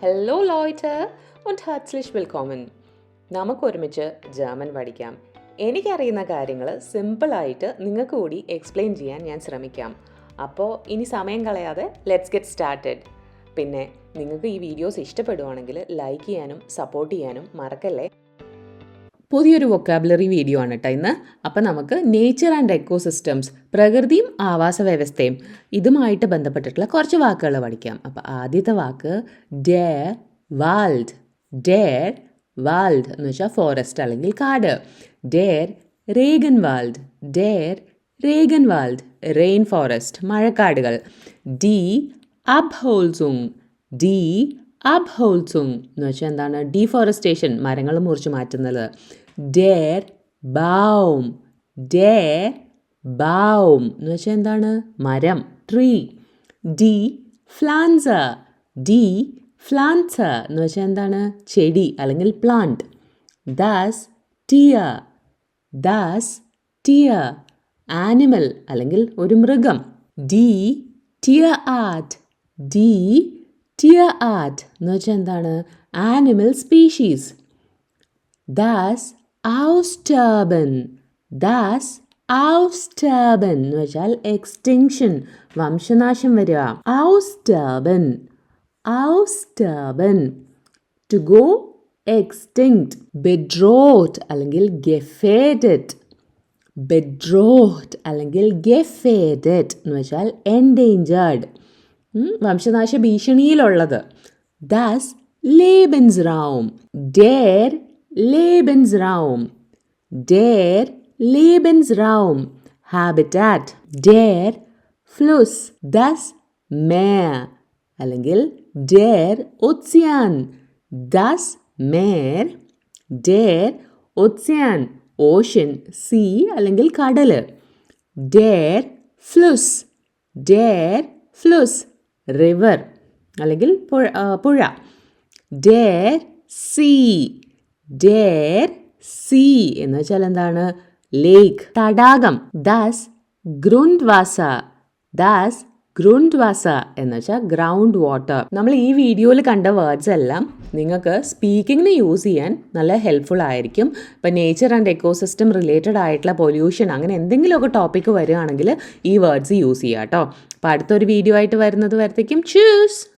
Hello Leute und herzlich willkommen. നമുക്ക് ഒരുമിച്ച് German പഠിക്കാം. എനിക്കറിയുന്ന കാര്യങ്ങൾ സിമ്പിളായിട്ട് നിങ്ങൾക്ക് കൂടി എക്സ്പ്ലെയിൻ ചെയ്യാൻ ഞാൻ ശ്രമിക്കാം. അപ്പോൾ ഇനി സമയം കളയാതെ ലെറ്റ്സ് ഗെറ്റ് സ്റ്റാർട്ടഡ്. പിന്നെ നിങ്ങൾക്ക് ഈ വീഡിയോസ് ഇഷ്ടപ്പെടുവാണെങ്കിൽ ലൈക്ക് ചെയ്യാനും സപ്പോർട്ട് ചെയ്യാനും മറക്കല്ലേ. പുതിയൊരു വൊക്കാബുലറി വീഡിയോ ആണ് കേട്ടോ ഇന്ന്. അപ്പം നമുക്ക് നേച്ചർ ആൻഡ് എക്കോസിസ്റ്റംസ്, പ്രകൃതിയും ആവാസ വ്യവസ്ഥയും ഇതുമായിട്ട് ബന്ധപ്പെട്ടിട്ടുള്ള കുറച്ച് വാക്കുകൾ പഠിക്കാം. അപ്പോൾ ആദ്യത്തെ വാക്ക് ഡെർ വാൾഡ്. ഡെർ വാൾഡ് എന്ന് വെച്ചാൽ ഫോറസ്റ്റ് അല്ലെങ്കിൽ കാട്. ഡെർ റേഗൻവാൾഡ്. ഡെർ റേഗൻവാൾഡ് റെയിൻ ഫോറസ്റ്റ് മഴക്കാടുകൾ. ഡി അബ്ഹോൾസുങ്. ഡി അബ്ഹോൾസുങ് എന്ന് വെച്ചാൽ എന്താണ്? ഡീഫോറസ്റ്റേഷൻ, മരങ്ങൾ മുറിച്ച് മാറ്റുന്നത്. ഡെർ ബാവും. ഡെർ ബാവും എന്ന് വെച്ചാൽ എന്താണ്? മരം, ട്രീ. ഡി ഫ്ലാൻസ. ഡി ഫ്ലാൻസ എന്ന് വെച്ചാൽ എന്താണ്? ചെടി അല്ലെങ്കിൽ പ്ലാന്റ്. ദാസ് ടിയർ. ദാസ് ടിയർ ആനിമൽ അല്ലെങ്കിൽ ഒരു മൃഗം. ഡി ടിയർ ആർട്ട്. ഡി ടിയർ ആർട്ട് എന്ന് വെച്ചാൽ എന്താണ്? Animal species. ദാസ് ഔസ്റ്റർബൻ. ദാസ് ഔസ്റ്റർബൻ എന്ന് വെച്ചാൽ എക്സ്റ്റിങ്ഷൻ, വംശനാശം വരിക. ഔസ്റ്റർബൻ. ഔസ്റ്റർബൻ ടു ഗോ എക്സ്റ്റിങ്ക്ട്. ബെഡ്രോട്ട് അല്ലെങ്കിൽ ഗെഫേഡഡ്. ബെഡ്രോട്ട് അല്ലെങ്കിൽ ഗെഫേഡഡ് എന്ന് വെച്ചാൽ എൻഡേഞ്ചേർഡ്, വംശനാശ ഭീഷണിയിലുള്ളത്. ദാസ് ലേബൻസ്റൗം. ഡെർ ലേബൻസ്റൗം. ഡെർ ലേബൻസ്റൗം ഹാബിറ്റാറ്റ്. ഡെർ ഫ്ലുസ്. ദാസ് മേർ അല്ലെങ്കിൽ ഡെർ ഒത്സിയാൻ. ദാസ് മേർ. ഡെർ ഒത്സിയാൻ ഓഷ്യൻ, സീ അല്ലെങ്കിൽ കടൽ. ഡെർ ഫ്ലുസ്. ഡെർ ഫ്ലുസ് റിവർ അല്ലെങ്കിൽ പുഴ. Der see. ഡെർ സീ എന്ന് വെച്ചാൽ എന്താണ്? ലേക്ക്, തടാകം. ദാസ് ഗ്രൗണ്ട് വാസർ. ദാസ് ഗ്രൗണ്ട് വാസർ എന്ന് വെച്ചാൽ ഗ്രൗണ്ട് വാട്ടർ. നമ്മൾ ഈ വീഡിയോയിൽ കണ്ട വേർഡ്സ് എല്ലാം നിങ്ങൾക്ക് സ്പീക്കിങ്ങിന് യൂസ് ചെയ്യാൻ നല്ല ഹെൽപ്ഫുൾ ആയിരിക്കും. ഇപ്പം നേച്ചർ ആൻഡ് എക്കോസിസ്റ്റം റിലേറ്റഡ് ആയിട്ടുള്ള പൊല്യൂഷൻ അങ്ങനെ എന്തെങ്കിലുമൊക്കെ ടോപ്പിക്ക് വരികയാണെങ്കിൽ ഈ വേർഡ്സ് യൂസ് ചെയ്യാം കേട്ടോ. അപ്പോൾ അടുത്തൊരു വീഡിയോ ആയിട്ട് വരുന്നത് വരത്തേക്കും ചൂസ്.